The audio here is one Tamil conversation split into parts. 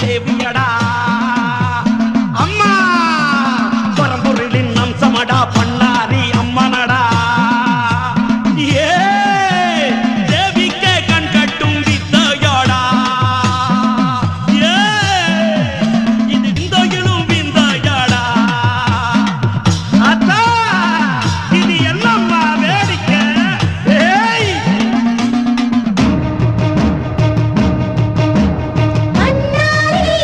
தேவியடா அம்மா பரம்பொருளின் அம்சமடா பண்ணாரி அம்மனடா ஏ தேவிக்கே கண் கட்டும் வித்தையடா ஏ இது விந்தையிலும் விந்தையடா அத்தா இது என்னம்மா வேடிக்கை ஏய் அண்ணாரி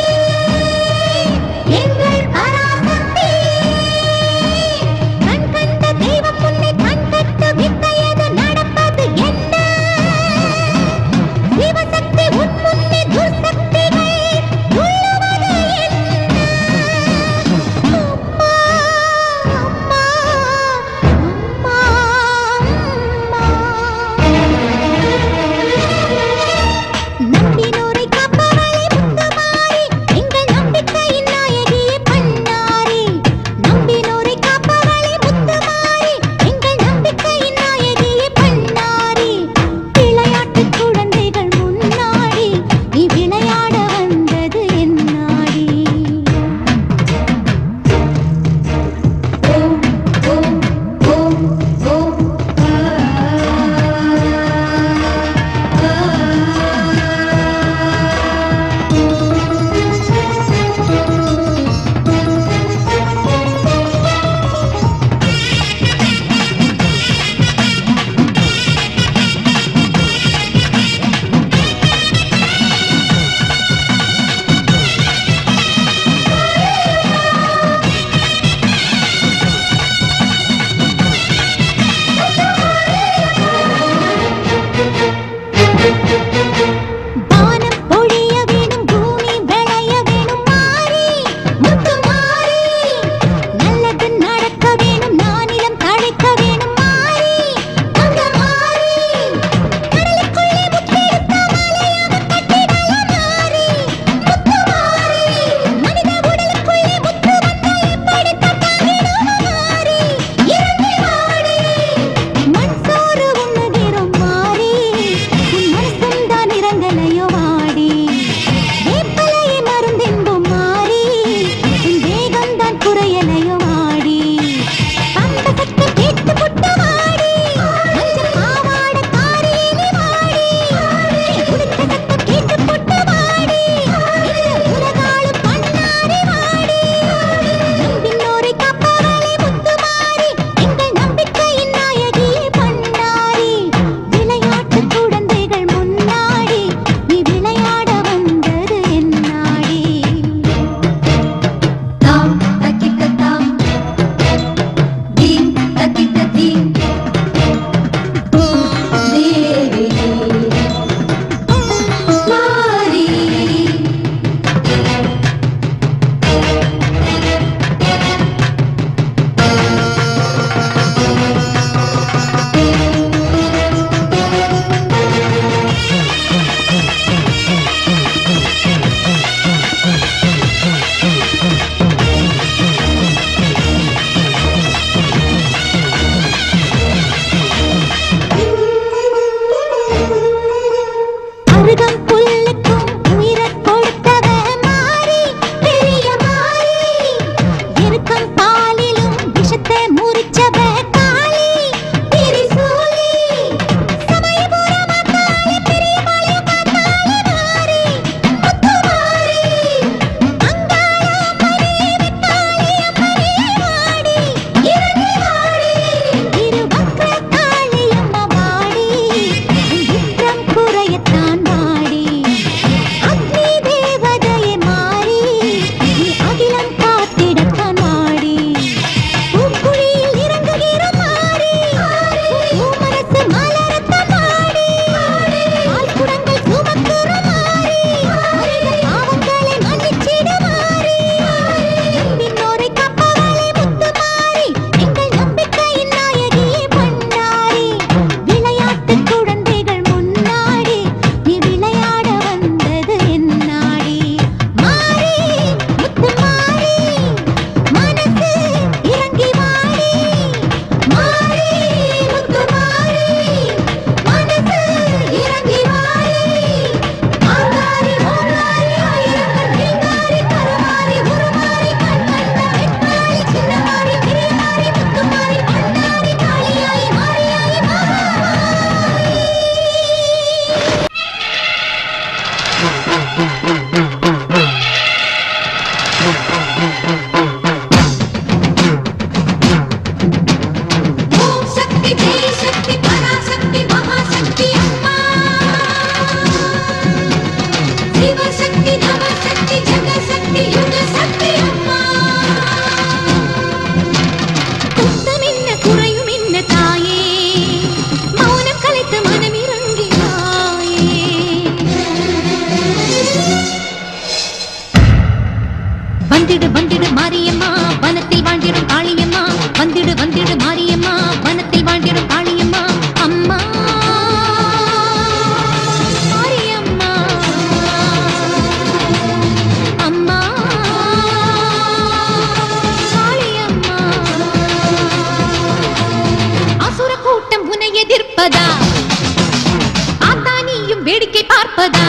காப்பதா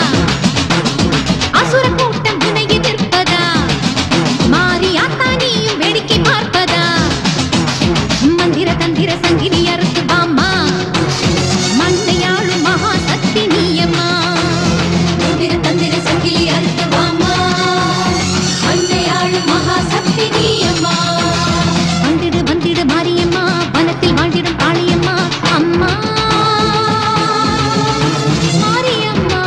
அசுர கூட்டம் உன்னை எதிர்ப்பதா மாரியாத்தா நீயும் வேடிக்கை பார்ப்பதா மந்திர தந்திர சங்கிலி அறுத்து வாமா மண்ணையாளும் மகா சக்தி நீயம்மா மந்திர தந்திர சங்கிலி அறுத்து வாமா மண்ணையாளும் மகா சக்தி நீயம்மா வந்திடு வந்திடு மாரியம்மா வனத்தில் வாழ்ந்திடும் காளியம்மா அம்மா மாரியம்மா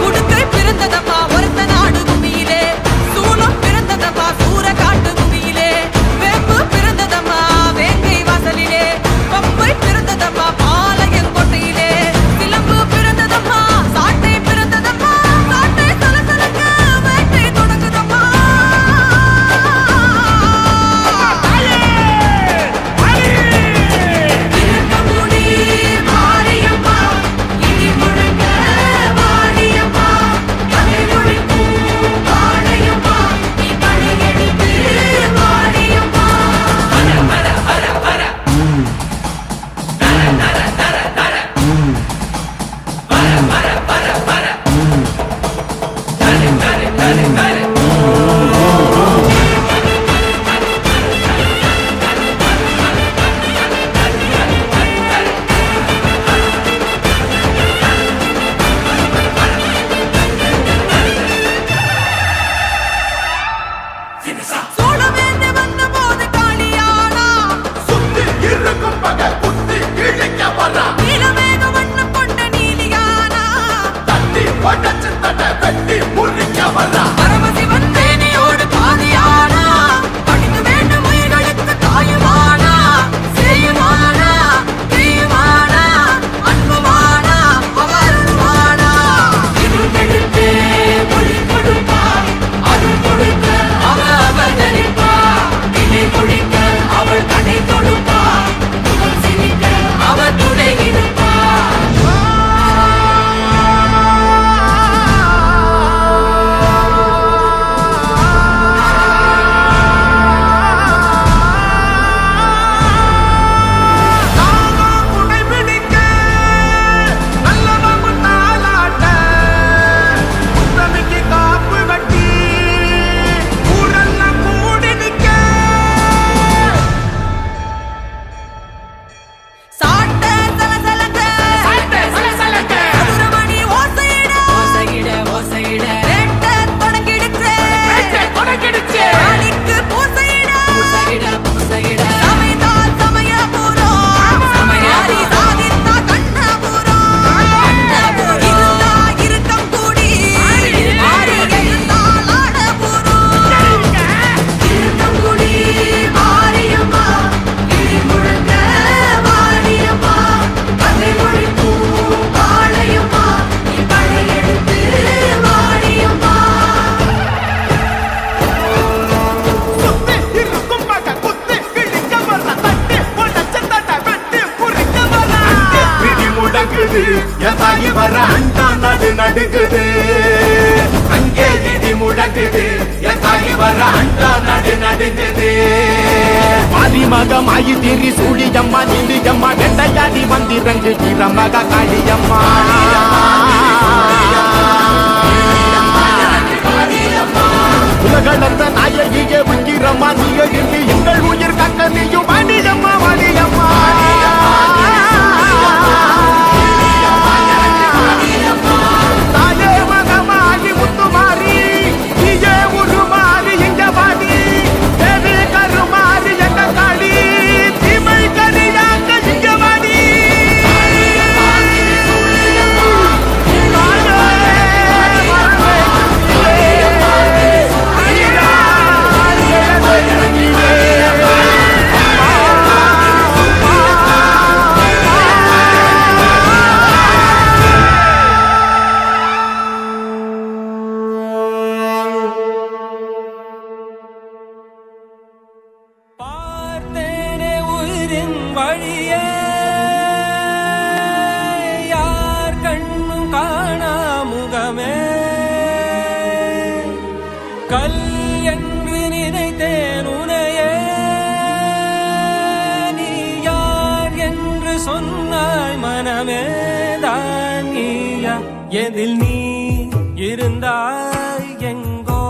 உடுக்கை பிறந்ததப்பா ஒருத்த நாடு பூமியிலே, சூலம் பிறந்ததப்பா சூற காட்டு பூமியிலே, வேம்பு பிறந்ததம்மா வேங்கை வாசலிலே, பம்பை பிறந்ததப்பா பாளையம் கோட்டையிலே, சிலம்பு பிறந்ததம்மா சாட்டை பிறந்ததம்மா, சாட்டை சலசலக்க வேட்டை தொடங்குதம்மா. இறக்கமுடி மாரியம்மா, இடி முழங்க வாடியம்மா, கதை ஒழிக்கும் வாடையம்மா, நீ படையெடுத்து வாடியம்மா. சூடவேந்து வந்தபோது காளியானா, நீலமேக வண்ணம் கொண்ட நீலியானா, பரமசிவன் மேனியோடு பாதியானா, படிக்க வேண்டும் உயிர்களுக்கு தாயுமானா, செய்யுமானா, தீயுமானா, அன்புமானா, அவருமானா. இருள் கெடுத்தே ஒளி கொடுப்பார், அருள் கொடுக்க அவ அவதரிப்பார், இலை பொழிக்க அவள் கடை தொடுப்பார், முகம் சிரிக்க அவ துணை இருப்பார். குடைபிடிக்க நல்லவன் நாளாட்ட உத்தமிக்கு காப்பு கட்டி ஊரெல்லாம் கூடி நிற்க சாட்ட சலசலக்க மதுரமணி ஓசையிட வேட்ட தொடங்கிடுச்சு காளிக்கு பூசையிட சமைதால் சமயபுரம் சமையாரி சாதித்தா கண்ணபுரம் இருந்தா இருக்கம் கூடி ஆடி எழுந்தால் ஆடபுரம். இருக்கம் கூடி மாரியம்மா, இடி முழங்க வாடியம்மா, கதை ஒழிக்கும் வாழையம்மா, நீ படையெடுத்து வாடியம்மா. சுத்தி இருக்கும் பக குத்தி கிழிக்க வர தட்டி உடச்ச தட்ட வெட்டி குறிக்க வர பிடி முடங்குது என் தாயி வர அண்டா நடு நடுங்குது அங்கே இடி முடங்குது என் தாயி வர அண்டா நடு நடுங்குது மகமாயி திரி சூழியம்மா நீலியம்மா வெண்டையாடி வந்திரங்கு வீரமக காளியம்மா உலகளந்த நாயகியே உக்கிரம்மா நீய இன்றி எங்கள் உயிர் கக்க நீயும் வாடியம்மா வாடியம்மா தாயே மகமாயி முத்துமாரி நீயே உருமாறி இங்க வாடி தேவி கருமாறி எங்க காளி தீமை கரியாக்க இங்க வாடி பார்த்தேனே உயிரின் வழியே யார் கண்ணும் காணா முகமே கல் என்று நினைத்தேன் உனையே நீ யார் என்று சொன்னாய் மனமே தான் நீயா எதில் நீ இருந்தாய் எங்கோ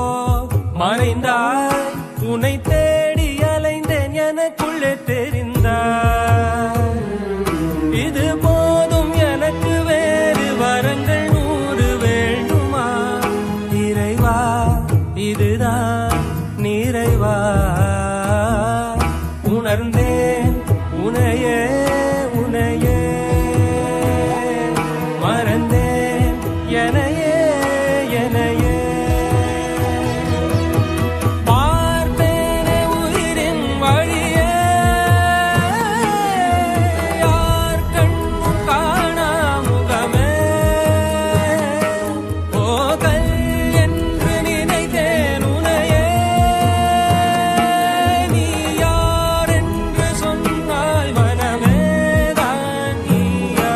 மறைந்தாய் உன்னை தேடி அலைந்தேன் எனக்குள்ளே தெரிந்தாய் இது போதும் எனக்கு வேறு வரங்கள் 100 வேண்டுமா இறைவா இதுதான் நிறைவா உணர்ந்தேன் உனையே உனையே மறந்தேன் எனையே எனையே பார்த்தேனே உயிரின் வழியே யார் கண்ணும் காணா முகமே போகல் என்று நினைத்தேன் உனையே நீ யார் என்று சொன்னால் மனமே தான் நீயா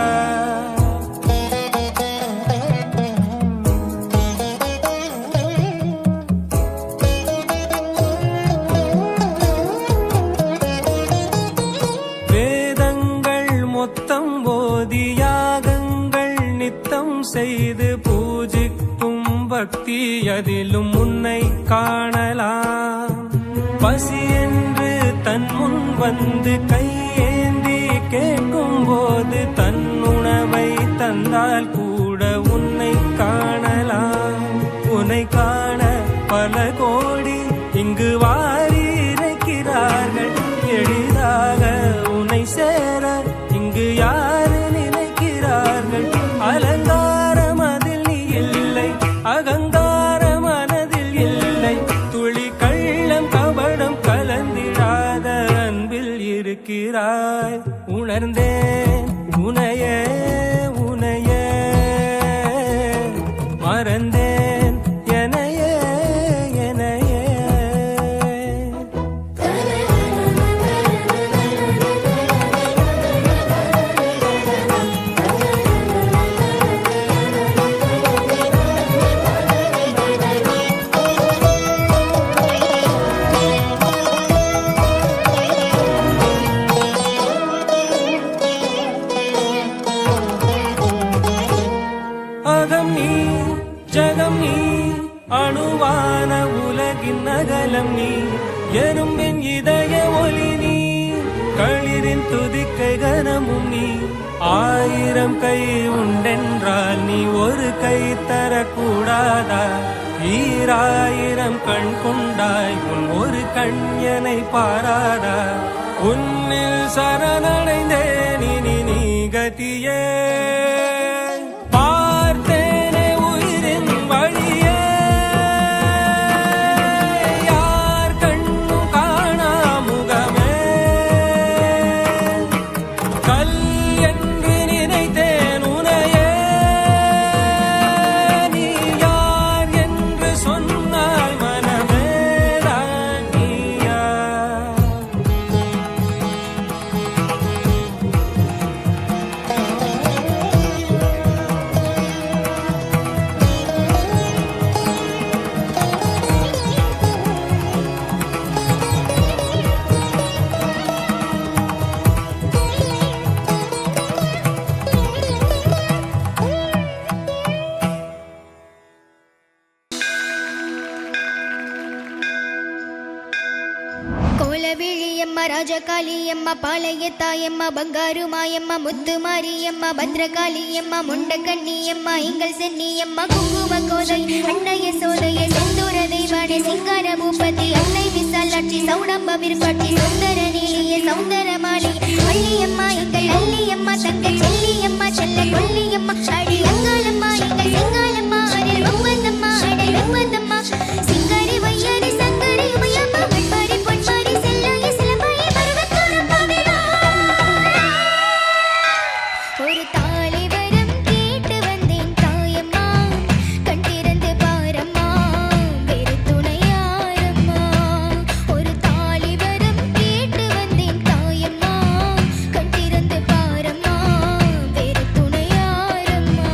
வேதங்கள் மொத்தம் ஓதி யாகங்கள் நித்தம் செய்து பூஜிக்கும் பக்தி அதிலும் உன்னை காணலாம் பசி என்று தன் முன் வந்து கையேந்தி கேட்கும் போது தன் உணவை தந்தால் கூட உன்னை காணலாம் உன்னை காண பல கோடி இங்கு வாரி இறைக்கிறார்கள் எளிதாக உன்னை சேர இங்கு யாரு நினைக்கிறார்கள் அலங்காரம் அதில் நீ இல்லை அகங்கார மனதில் இல்லை துளி கள்ளம் கபடம் கலந்திடாத அன்பில் இருக்கிறாய் உணர்ந்தேன் உனையே உனையே மறந்தேன் எனையே எனையே அகம் நீ ஜகம் நீ அணுவான உலகின் அகலம் நீ எறும்பின் இதய ஒளி நீ களிரின் துதிக்கை கனமும் நீ ஆயிரம் கை உண்டென்றால் நீ ஒரு கை தரக்கூடாதா ஈராயிரம் கண் கொண்டாய் உன் ஒரு கண் எனை பாராதா உன்னில் சரணடைந்தேன் இனி நீ கதியே பார்த்தேனே உயிரின் வழியே யார் கண்ணும் காணா முகமே கல் என்று நினைத்தேன் உனையே நீ யார் என்று சொன்னால் மனமே தான் நீயா కోలవిళియమ్మ రాజకాళియమ్మ పాలయ్యతాయమ్మ బంగారు మాయమ్మ ముద్దు మారియమ్మ భద్రకాళియమ్మ ముండకண்ணியம்మ ఇంగల్ சென்னியம்మ குங்கும கோதை அன்னைய சோதைய செந்தூர தெய்வானே சிங்கார பூபதி அன்னை விசாலாட்சி சௌடம்ப விருப்பாட்சி சுந்தர நீலிய சௌந்தரமாளி வள்ளியம்மா எங்கள் அல்லியம்மா தங்கை செல்லியம்மா செல்ல கொல்லியம்மா அடி அங்காளம்மா எங்கள் சிங்காளம்மா அடல் ஒவ்வொந்தம்மா அடல் ஒவ்வொந்தம்மா சிங்காரி வையாரி சங்கரி உமையம்மா வெண்பாரி பொன்பாரி செல்லாய சிலம்பாயி பருவத்தூரம்மா விழா ஒரு தாலி வரம் கேட்டு வந்தேன் தாயம்மா கண் திறந்து பாரம்மா வேறு துணையாரம்மா ஒரு தாலி வரம் கேட்டு வந்தேன் தாயம்மா கண் திறந்து பாரம்மா வேறு துணையாரம்மா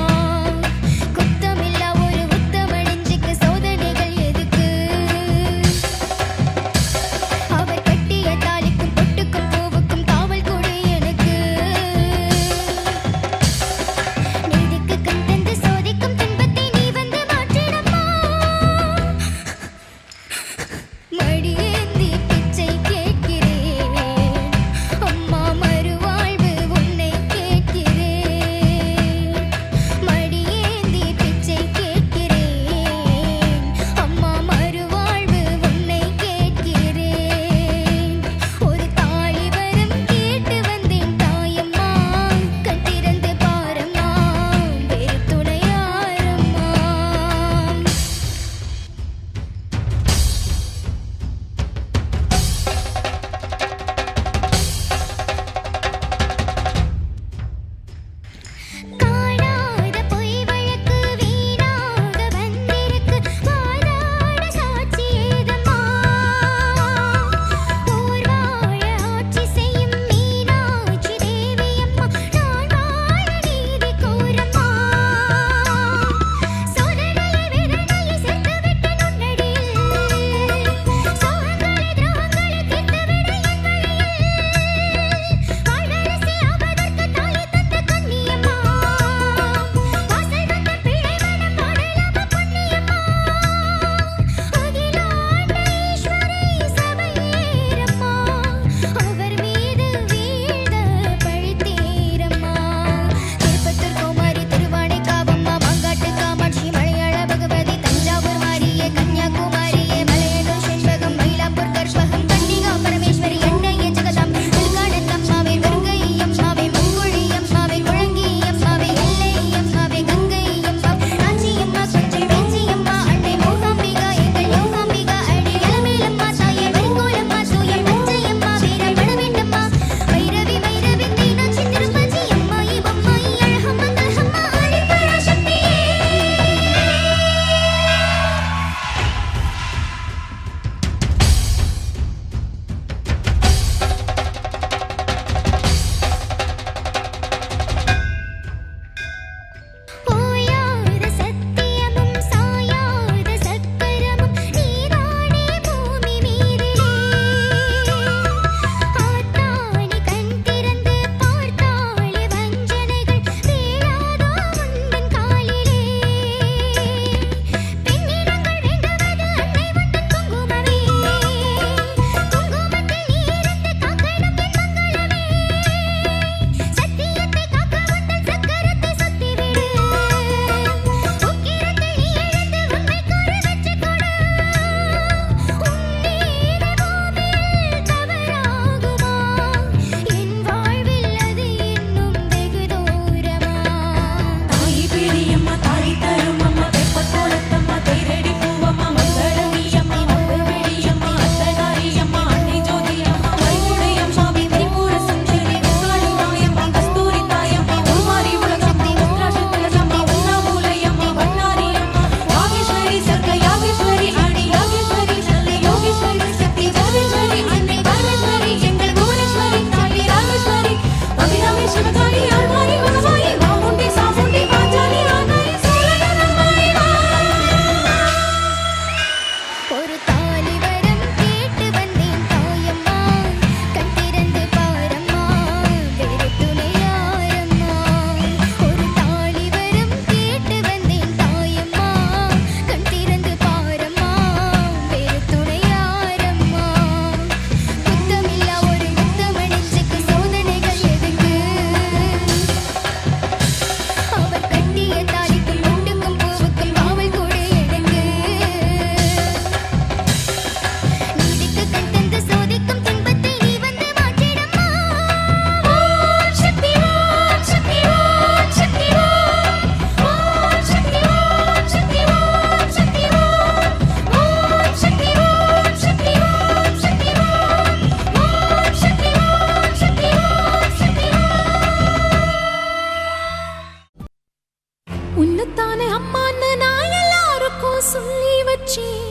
உன்னத்தானே அம்மான்னு நான் எல்லாருக்கும் சொல்லி வச்சேன்.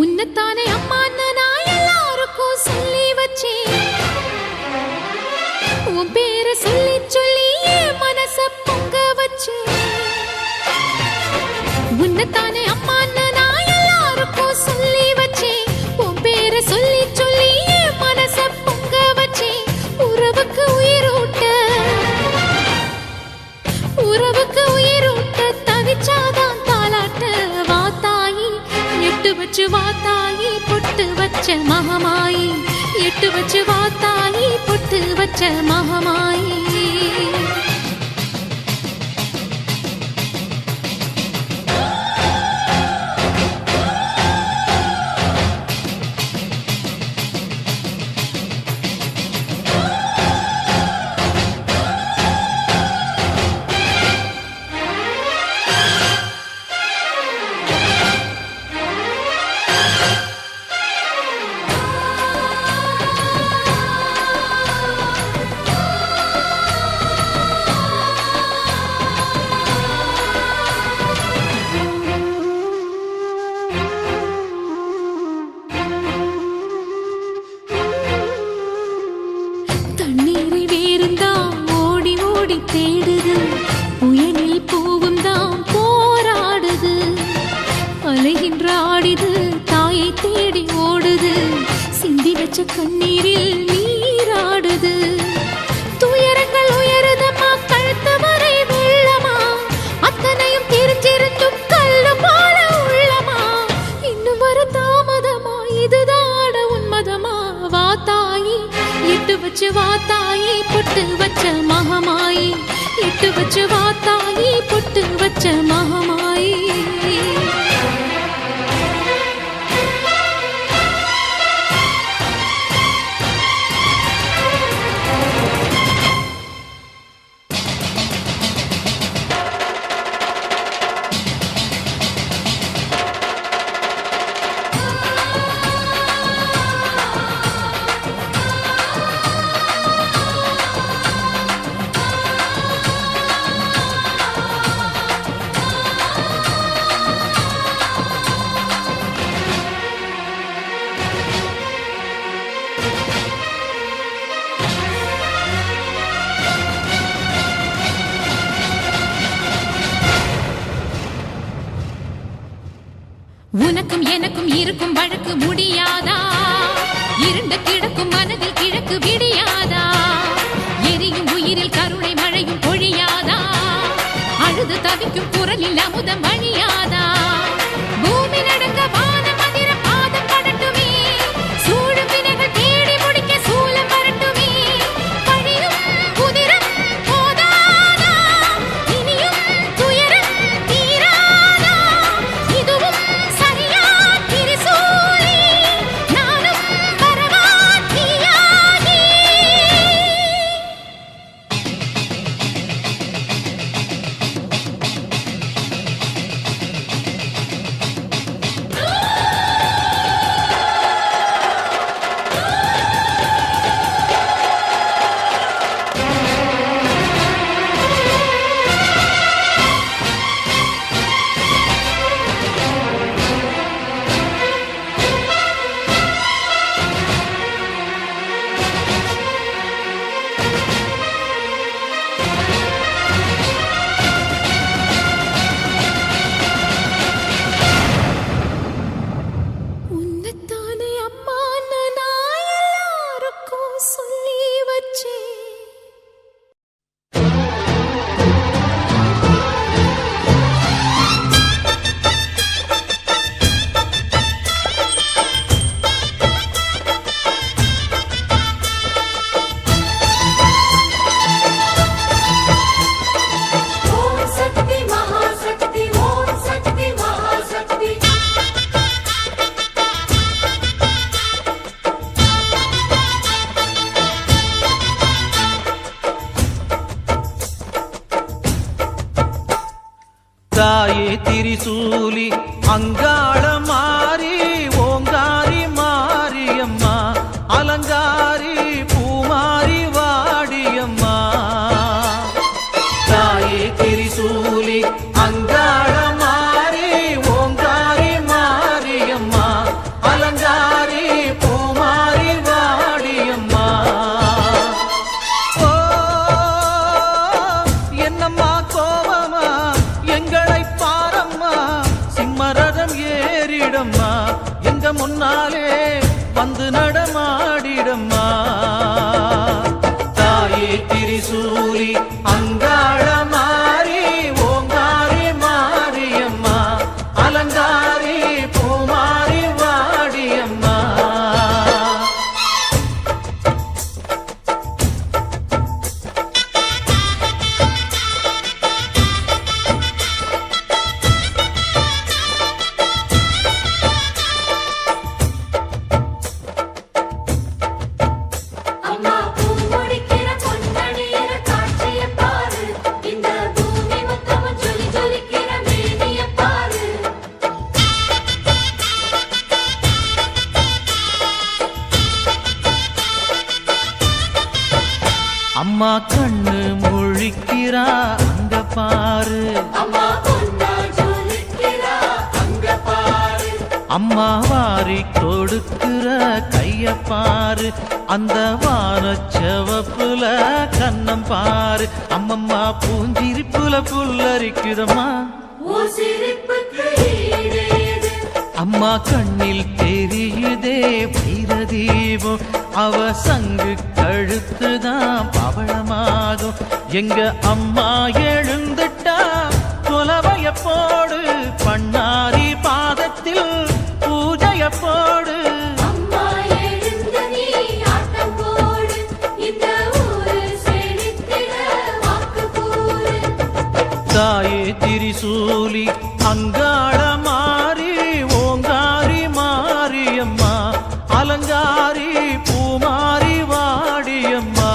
உன்னத்தானே அம்மான்னு நான் எல்லாருக்கும் சொல்லி வச்சேன். உன் பேரை சொல்லி சொல்லி என் மனச பொங்க வச்சேன். உன்னத்தானே அம்மான்னு நான் எல்லாருக்கும் சொல்லி வச்சேன். உன் பேரை சொல்லி சொல்லி என் மனச பொங்க வச்சேன். உறவுக்கு உயிரூட்ட தவிச்சாதான் தாலாட்ட வாத்தாயி எட்டு வச்சு வாத்தாயி பொட்டு வச்ச மகமாயி எட்டு வச்சு வாத்தாயி பொட்டு வச்ச மகமாயி. தண்ணீரை வேறுந்தான் ஓடி ஓடி தேடுது. புயலில் பூவும் தான் போராடுது. அலைகின்ற ஆடிது தாயை தேடி ஓடுது. சிந்தி வச்ச கண்ணீரில் நீராடுது. துயரங்கள் உயருதம்மா கழுத்து வரை வெள்ளமா. அத்தனையும் தெரிஞ்சிருந்தும் கல்லு போல உள்ளமா. இன்னும் வர தாமதமா இதுதாட உன்மதமா. வாத்தாயி எட்டு வச்சு வாத்தாயி பொட்டு வச்ச மகமாயி எட்டு வச்சு வாத்தாயி பொட்டு வச்ச மகமாயி. உனக்கும் எனக்கும் இருக்கும் வழக்கு முடியாதா? இருண்ட கிடக்கும் மனதில் கிழக்கு விடியாதா? எரியும் உயிரில் கருணை மழையும் பொழியாதா? அழுது தவிக்கும் குரலில் அமுதம் வழியாதா? பூமி நடுங்க வானம் அதிர பாதம் படட்டுமே. சூழும் வினைகள் தேடி முடிக்க சூலம் வரட்டுமே. பழியும் குதிரம் போதாதா? இனியும் துயரம் தீராதா? இதுவும் சரியா திரிசூலி? நானும் வரவா தீயாகி? தாயே திரிசூலி அங்காள மாறி ஓங்காரி மாரியம்மா அலங்காரி பூமாரி வாடியம்மா தாயே திரிசூலி அங்காள மாறி ஓங்காரி மாரியம்மா அலங்காரி பூமாரி வாடியம்மா ஓ என்னம்மா கோவமா எங்களை பாரம்மா சிம்மரதம் ஏறிடம்மா எங்க முன்னாலே வந்து நடமாடிடம்மா தாயே திரிசூலி அங்காள மாறி ஓங்காரி மாரியம்மா அலங்காரி பூமாரி வாடியம்மா அம்மா பூமுடிக்கிற பொன்னணியிற காட்சிய பாரு இந்த பூமி மொத்தமும் ஜொலி ஜொலிக்கிற மேனிய பாரு அம்மா கண்ணு முழிக்கிறா அங்க பாரு அம்மா பொன்னா ஜொலிக்கிறா அங்க பாரு அம்மா வாரி கொடுக்கிற கைய பாரு அந்த வானச்சவப்புல கண்ணம் பாரு அம்மம்மா பூஞ்சிரிப்புல புல்லரிக்குதம்மா ஓ சிரிப்புக்கு ஈடேது அம்மா கண்ணில் தெரியுதே வைரதீபம் அவ சங்கு கழுத்துதான் பவளமாகும் எங்க அம்மா எழுந்துட்டா குலவைய போடு பண்ணாரி பாதத்தில் பூஜைய போடு அம்மா எழுந்து நீ ஆட்டம் போடு இந்த ஊரு செழித்திட வாக்கு கூறு தாயே திரிசூலி அங்காள மாறி ஓங்காரி மாரியம்மா அலங்காரி பூமாரி வாடியம்மா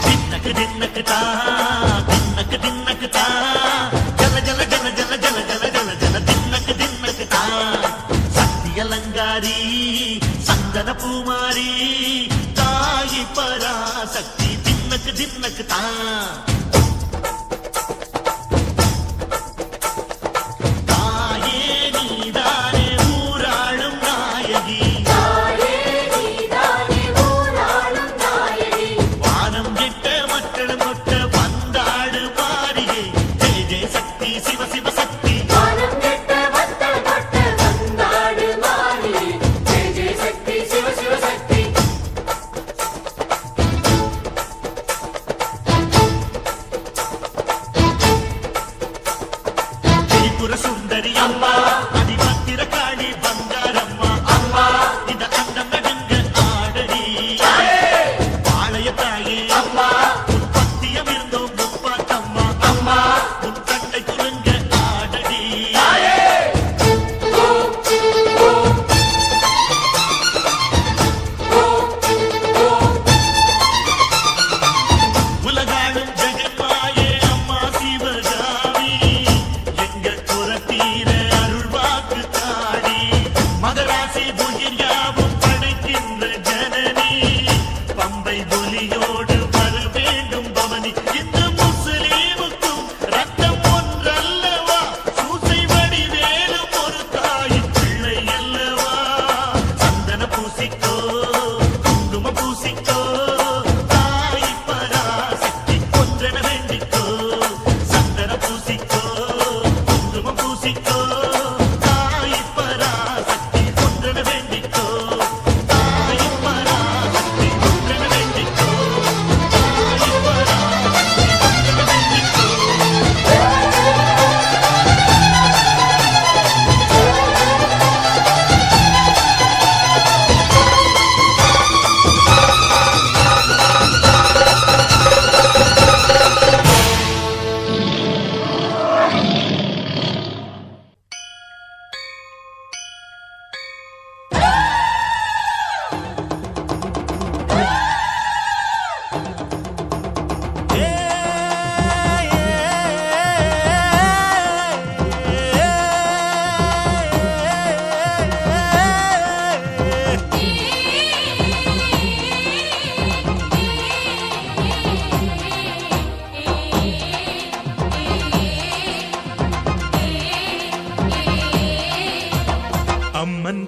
தின்னக்கு தின்னக்கு தா தின்னக்கு தின்னக்கு தா ஜல ஜல ஜல ஜல ஜல ஜல ஜல ஜல தின்னக்கு தின்னக்கு தா சக்தி அலங்காரி சந்தன பூமாரி தாயி பராசக்தி தின்னக்கு தின்னக்கு தா தாயே நீதானே ஊராளும் நாயகி தாயே நீதானே ஊராளும் நாயகி வானம் கெட்ட மக்களும் கொட்ட வந்தாடு மாறியே ஜெய ஜெய சக்தி சிவ சிவ சக்தி வானம் கெட்ட வத்தல் கொட்ட வந்தாடு மாறி ஜெய ஜெய சக்தி சிவ சிவ சக்தி திரிபுர சுந்தரி அம்மா அதிபத்திர காளி பங்காரம்மா அம்மா இந்த அண்டம் நடுங்க ஆடடி பாளைய தாயே அம்மா உன் பத்தியம் இருந்தோம் முப்பாத்தம்மா அம்மா உன் கண்ணை துறங்க ஆடடி உலகாளும் ஜெகன்மாயே அம்மா சிவகாமி எங்கள் குரத்தீர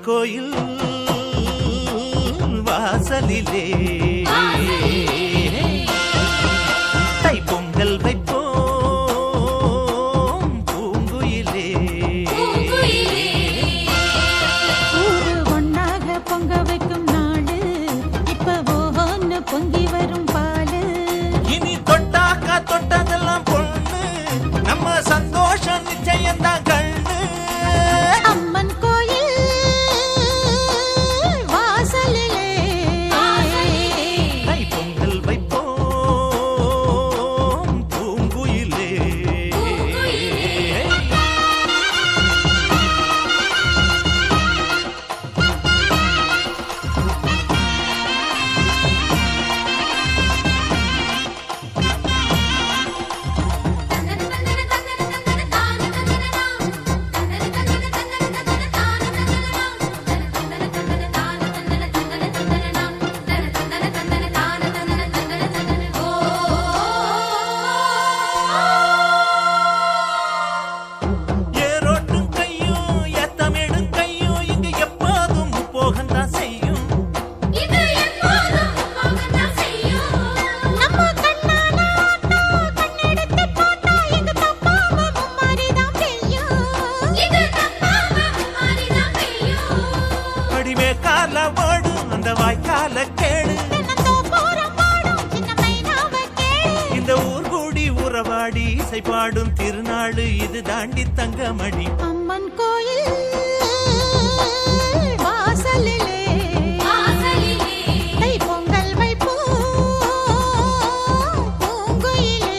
கோயில் வாசலிலே தைப்பொங்கல் வைப்போம் பூங்குயிலே. ஊரு ஒன்னாக பொங்க வைக்கும் நாடு இப்ப ஒன்னு பொங்கி வரும் பாலு. இனி தொட்டாக்கா தொட்டதெல்லாம் பொண்ணு நம்ம சந்தோஷம் நிச்சயம்தான் கண்ணு. அம்மன் கோயில் வாசலிலே தைப்பொங்கல் வைப்போம் பூங்குயிலே. ஏரோட்டும் கையும் ஏத்தமிடும் கையும் இங்கு எப்போதும் போகத்தான் செய்யும். நம்ம கண்ணால ஆட்டா கண்ணெடுத்து போட்டா எங்க தப்பாம மும்மாரிதான் பெய்யும். அடிமே கால ஓடும் அந்த வாய்க்கால கேடு. தென்னந்தோப்புறம் பாடும் சின்ன மைனாவை கேளு. இந்த ஊர் கூடி உறவாடி இசை பாடும் திருநாள் இது தாண்டி தங்கமணி. அம்மன் கோயில் வாசலிலே தைப்பொங்கல் வைப்போம் பூங்குயிலே.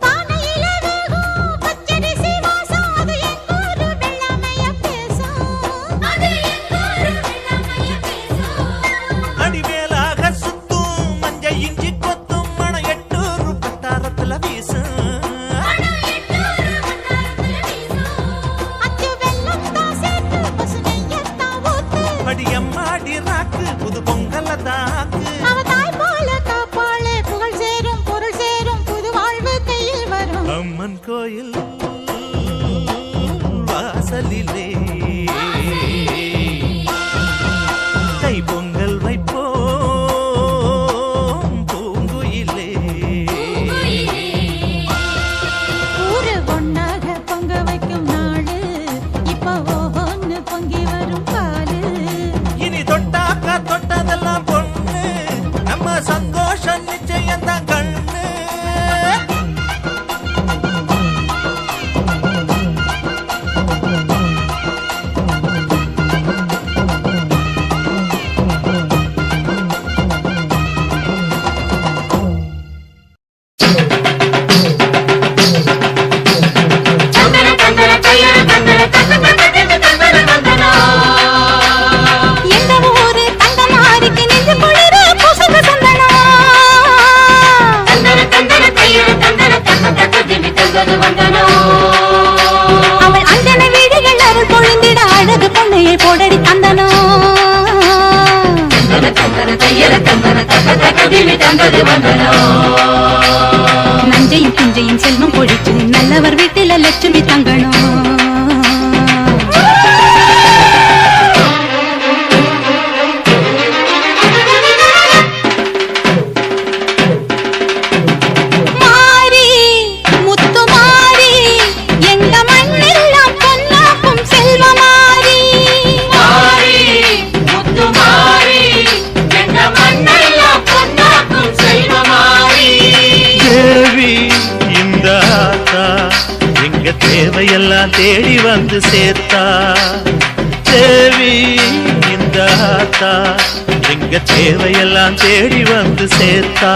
பானையில வேகும் பச்சரிசி வாசம் அது எங்கூரு வெள்ளாமைய பேசும். அடிமேலாக சுத்தும் மஞ்ச இஞ்சி கொத்தும் மணம் எட்டூர் பட்டாரத்துல வீசும். அச்சு வெல்லம் தான் சேர்த்து பசு நெய்யத்தான் ஊத்து. அடியம்மாடி ராக்கு புது பொங்கல தாக்கு. அவ தாய் போல காப்பாளே புகழ் சேரும் பொருள் சேரும் புது வாழ்வு கையில் வரும். அம்மன் கோயில் வாசலிலே தைப்பொங்கல் வைப்போம் பூங்குயிலே. ஊரு ஒன்னாக பொங்க வைக்கும் நாடு இப்ப ஒன்னு பொங்கி வரும் பாலு. இனி தொட்டாக்கா தொட்டதெல்லாம் பொண்ணு நம்ம சந்தோஷம் நிச்சயம்தான் கண்ணு. எந்த ஊரு தங்கமாரிக்கு நெஞ்சு குளிர பூசுது சந்தனம். அவள் அஞ்சன வீடுகள் அருள் பொழிந்திட அழகு பொண்ணையை போடடி தந்தனோ. நஞ்சையும் பிஞ்சையும் செல்வம் பொழிச்சு நல்லவர் வீட்டில லட்சுமி தங்கணும். மாரி முத்து மாரி எங்க மண்ணெல்லாம் பொன்னாக்கும் செல்வமாரி. தேவி இந்த ஆத்தா எங்க எங்க தேவையெல்லாம் தேடி வந்து சேர்த்தா தேவி இந்த ஆத்தா எங்க தேவையெல்லாம் தேடி வந்து சேர்த்தா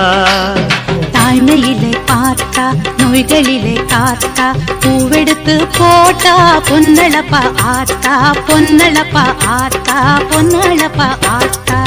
தாய்மையிலே பார்த்தா நோய்களிலே காத்தா பூவெடுத்து போட்டா பொன்னழப்பா ஆத்தா பொன்னழப்பா ஆத்தா பொன்னழப்பா ஆத்தா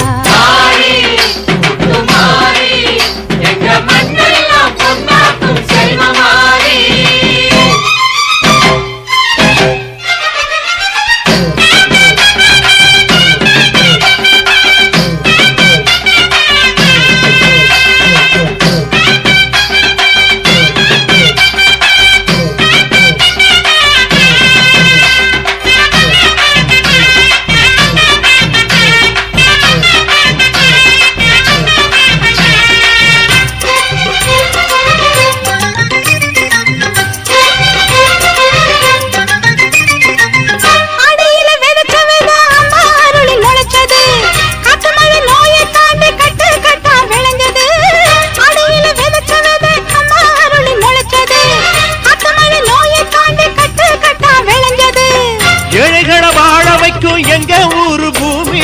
எங்க ஊரு பூமி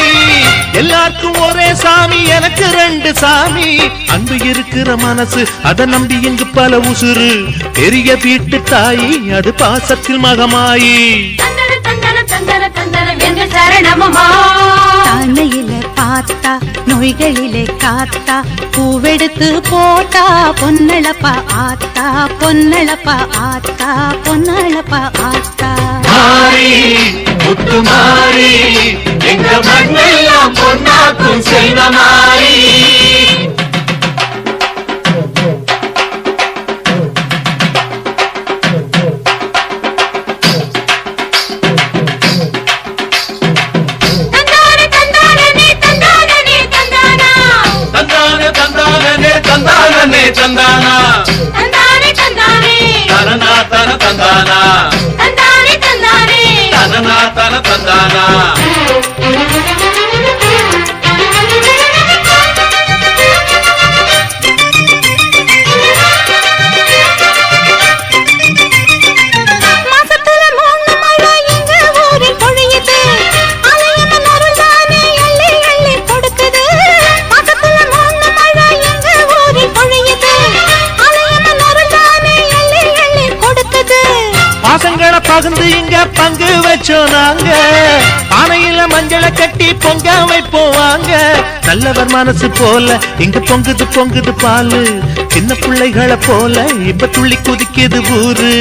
எல்லாருக்கும் ஒரே சாமி எனக்கு ரெண்டு சாமி அன்பு இருக்கிற மனசு அத நம்பி இங்கு பல உசுறு பெரிய வீட்டு தாயி அது பாசத்தில் மகமாயி தாய்மையிலே பார்த்தா நோய்களிலே காத்தா பூவெடுத்து போட்டா பொன்னழப்பா ஆத்தா பொன்னழப்பா ஆத்தா பொன்னழப்பா ஆத்தா மாறி முத்து மாறி எங்க மண்ணெல்லாம் பொன்னாக்கும் செல்வ மாறி தந்தானே தந்தானா தனனா தன தந்தானா தனனா தன தந்தானா பாசங்களை பகிர்ந்து இங்க பங்கு வச்சோம் நாங்க பானையில மஞ்சளை கட்டி பொங்க வைப்போம் வாங்க நல்லவர் மனசு போல இங்க பொங்குது பொங்குது பாலு சின்ன பிள்ளைகளை போல இப்ப துள்ளி குதிக்குது ஊரு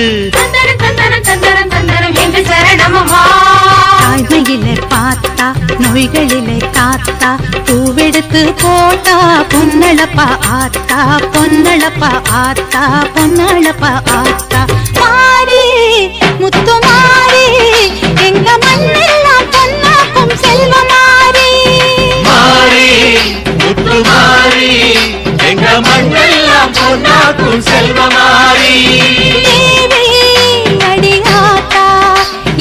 தாய்மையிலே பார்த்தா நோய்களிலே காத்தா பூவெடுத்து போட்டா பொன்னழப்பா ஆத்தா பொன்னழப்பா ஆத்தா பொன்னழப்பா ஆத்தா மாறி முத்து மாறி எங்க மண்ணெல்லாம் பொன்னாக்கும் செல்வ மாறி மாறி முத்து மாறி எங்க மண்ணெல்லாம் பொன்னாக்கும் செல்வ மாறி தேவி அடியாத்தா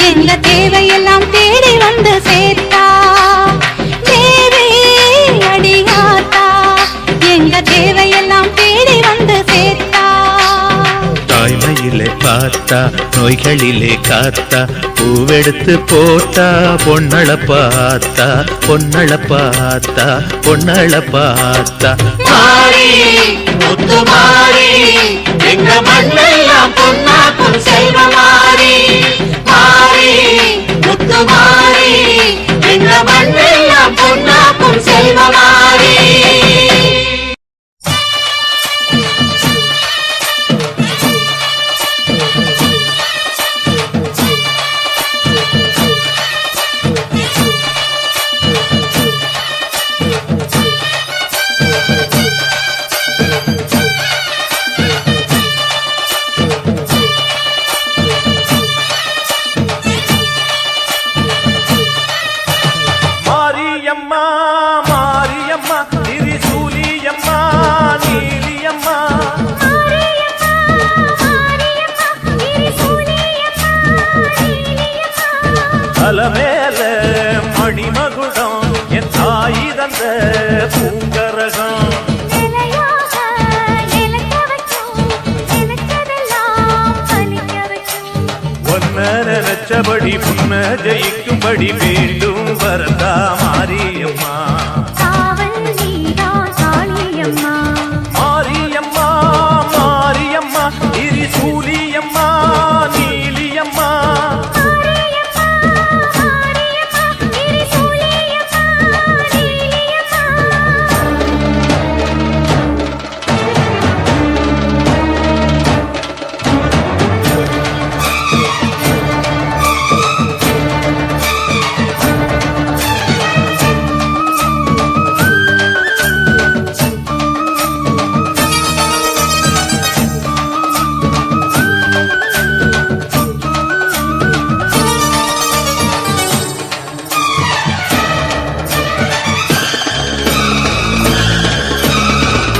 எங்க தேவையெல்லாம் தேடி வந்து சேர்த்தா தேவி அடியாத்தா எங்க தேவையெல்லாம் தேடி வந்து சேர்த்தா தாய்மையிலே பார்த்தா நோய்களிலே காத்தா பூவெடுத்து போட்டா பொன்னழப்பாத்தா பொன்னழப்பாத்தா பொன்னழப்பாத்தா மாறி முத்து மாறி எங்க மண்ணெல்லாம் பொன்னாக்கும் செல்வ மாறி மாறி முத்து மாறி எங்க மண்ணெல்லாம் பொன்னாக்கும் செல்வ மாறி மாரியம்மா மாரியம்மா திரிசூலியம்மா நீலியம்மா அலமேல மணிமகுடம் என் தாய் தந்த பூங்கரகம் நினைச்சபடி உன்னை ஜெயிக்கும்படி வேண்டும் வரதா மாரியம்மா. காவல் நீதான் காளியம்மா. மாரியம்மா மாரியம்மா திரிசூலியம்மா நீலியம்மா.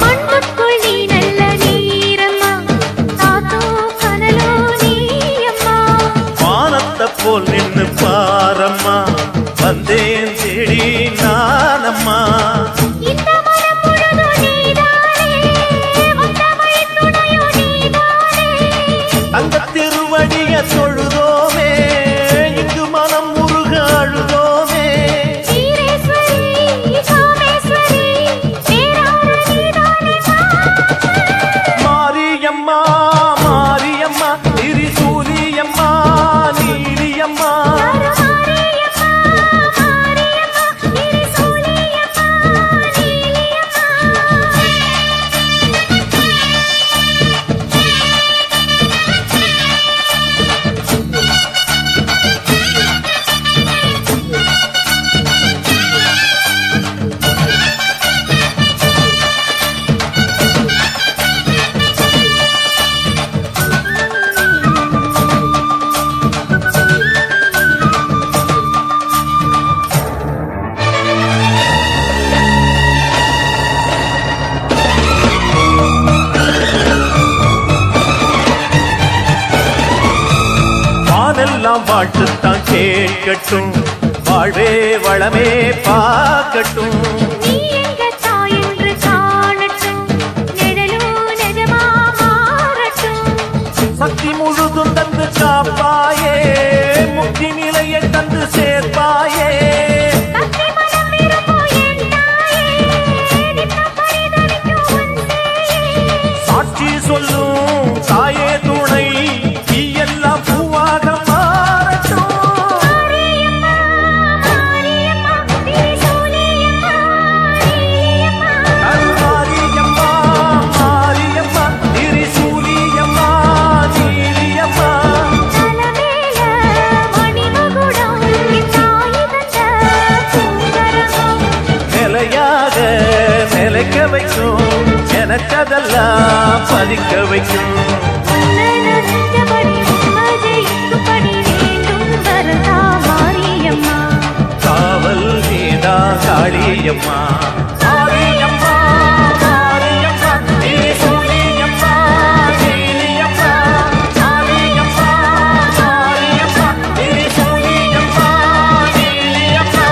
மண்ணுக்குள் நீ நல்ல நீரம்மா. காத்தோ கனலோ நீயம்மா. வானத்தை போல் நின்னு பாரம்மா வந்தேன் தேடி நானம்மா. இந்த மனம் முழுதும் நீதானே. வந்த வழி துணையோ நீதானே. தங்க திருவடிய தொழுதோமே இங்கு மனம் முருக அழுதோமே. ஈரேஸ்வரி, காமேஸ்வரி, பேரார நீதானே மாரியம்மா மாரியம்மா திரிசூலியம்மா நீலியம்மா. வானெல்லாம் வாழ்த்துத்தான் கேட்கட்டும் வாழ்வே வளமே பார்க்கட்டும். நீ எங்க தாய் என்று காணட்டும். நிழலோ நிஜமா மாறட்டும். சக்தி முழுதும் தந்து காப்பாயே முக்தி நிலையை தந்து சேர்ப்பாயே. பக்தி மனம் விரும்பும் என் தாயே. நித்தம் பரிதவிக்கும் உன் சேயே. சாட்சி சொல்லும் தாயே துணை நீ எல்லாம் பூவாக மாறட்டும். மாரியம்மா, மாரியம்மா, திரிசூலியம்மா, நீலியம்மா. மாரியம்மா மாரியம்மா திரிசூலியம்மா நீலியம்மா. தலமேல மணிமகுடம் என் தாய் தந்த பூங்கரகம். நிலையாக நிலைக்க வைக்கும் எனக்கதெல்லாம் பதிக்க வைக்கும். உன்னை நினைச்சபடி உண்மை ஜெயிக்கும்படி வேண்டும் வரதா மாரியம்மா. காவல் நீதா காளியம்மா. மாரியம்மா மாரியம்மா திரிசூலியம்மா நீலியம்மா. மாரியம்மா மாரியம்மா திரிசூலியம்மா நீலியம்மா.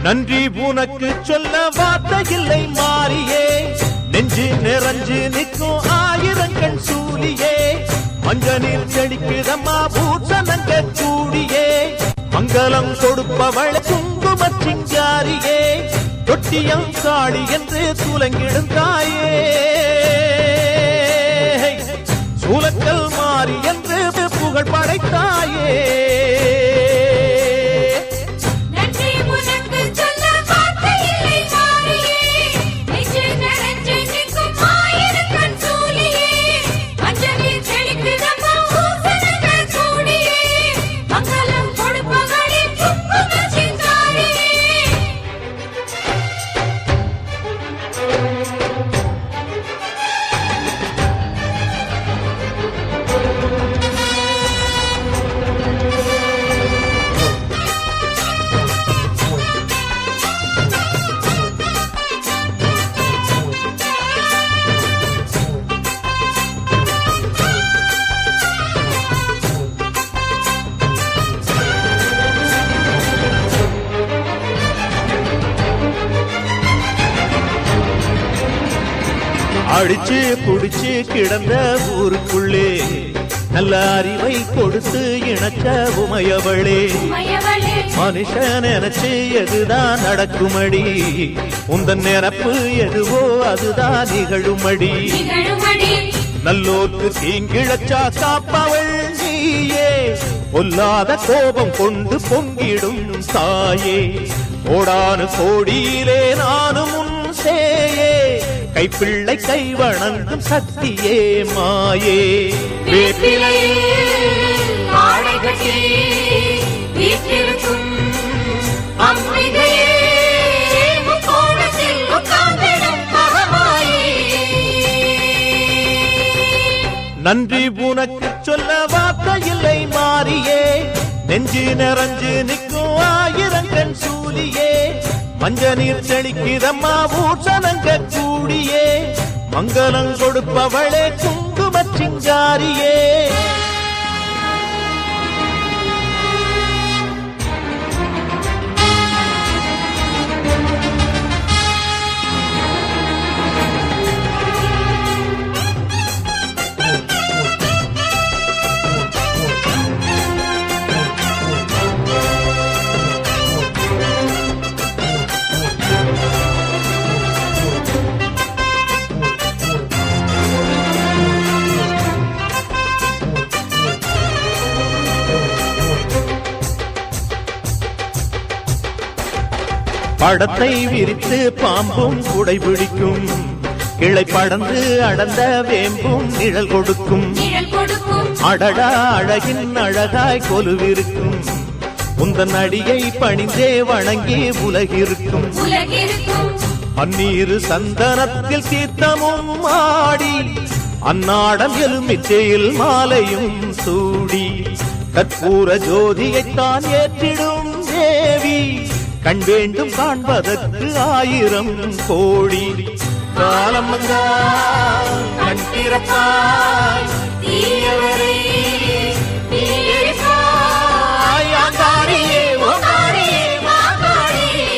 நன்றி உனக்கு சொல்ல வார்த்தை இல்லை மாறியே. நெஞ்சு நிறைஞ்சு நிற்கும் ஆயிரங்கண் சூலியே. மஞ்ச நீர் செடிக்குதம்மா பூசணங்க கூடியே. மங்களம் கொடுப்பவள் குங்கும சிங்காரியே. தொட்டியம் காளி என்று துலங்கிடும் தாயே. சூலக்கல் மாறி என்று புகழ் படைத்தாயே. நன்றி உனக்கு சொல்ல வார்த்தை இல்லை மாறியே. நெஞ்சு நிறைஞ்சு நிற்கும் ஆயிரக்கண் சூலியே. மஞ்சள் நீர் செழிக்குதம்மா பூசணங்கள் கூடியே. மங்களம் கொடுப்பவளே குங்கும சிங்காரியே. அடிச்சு புடிச்சு கிடந்த ஊருக்குள்ளே நல்ல அறிவை கொடுத்து இணக்க உமையவளே மனுஷன் நினைச்சு எதுதான் நடக்குமடி உந்தன் நிரப்பு எதுவோ அதுதான் நிகழுமடி நல்லோர்க்கு தீங்கிழச்சா காப்பவள் நீயே பொல்லாத கோபம் கொண்டு பொங்கிடும் தாயே கோடானு கோடியிலே நானும் உன் சேயே கைப்பிள்ளை கை வணங்கும் சக்தியே மாயே நன்றி உனக்கு சொல்ல வார்த்தை இல்லை மாறியே நெஞ்சு நிறைஞ்சு நிற்கும் ஆயிரங்கண் சூலியே மஞ்ச நீர் செழிக்கிறம்மா ஊசனங்க கூடியே மங்களம் கொடுப்பவளே குங்கும சிங்காரியே படத்தை விரித்து பாம்பும் குடை பிடிக்கும் கிளை படந்து அடர்ந்த வேம்பும் நிழல் கொடுக்கும் அடடா அழகின் அழகாய் கொலுவிருக்கும் உந்தன் அடியை பணிந்தே வணங்கி உலகிருக்கும் பன்னீரு சந்தனத்தில் தீர்த்தமும் ஆடி அன்னாடம் எலுமிச்சையில் மாலையும் சூடி கற்பூர ஜோதியைத்தான் ஏற்றிடும் தேவி கண் வேண்டும் காண்பதற்கு 1000 கோடி காலம் வந்தால் கண் திறப்பாய் தீயவரை தீயரிப்பாய் ஆங்காரியே ஓங்காரியே மாங்காரியே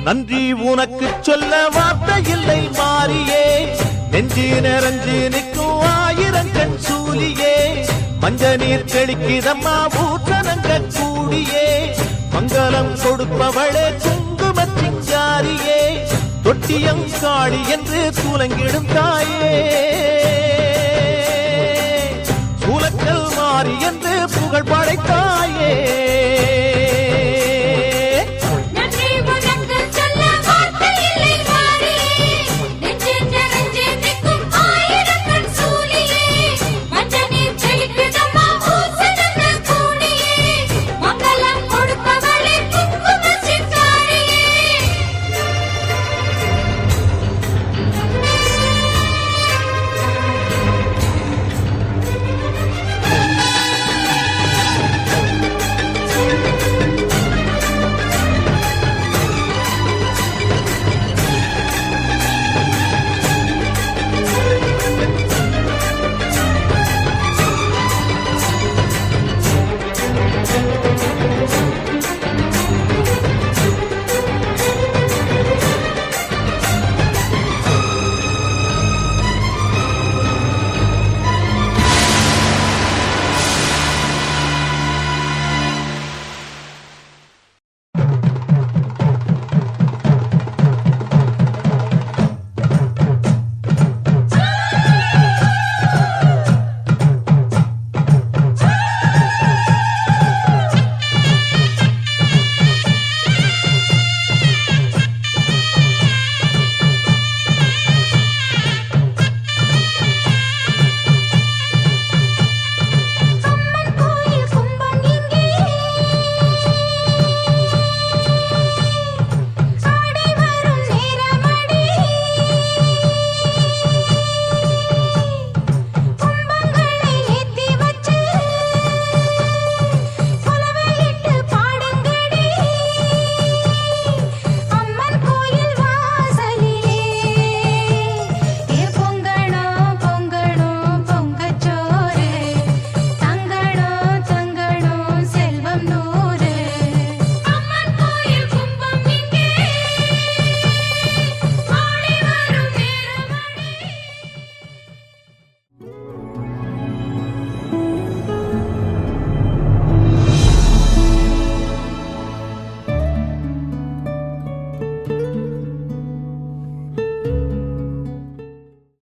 நன்றி உனக்கு சொல்ல வார்த்தை இல்லை மாறியே நெஞ்சு நிறைஞ்சு நிற்கும் 1000 கண் சூலியே மஞ்ச நீர் தெளிக்கிதம்மா ஊற்றனங்க கூடியே மங்களம் கொடுப்பவளே குங்கும சிங்காரியே தொட்டியம் காளி என்று சூலங்கிடும் தாயே சூலக்கல் மாறி என்று புகழ் படைத்தாயே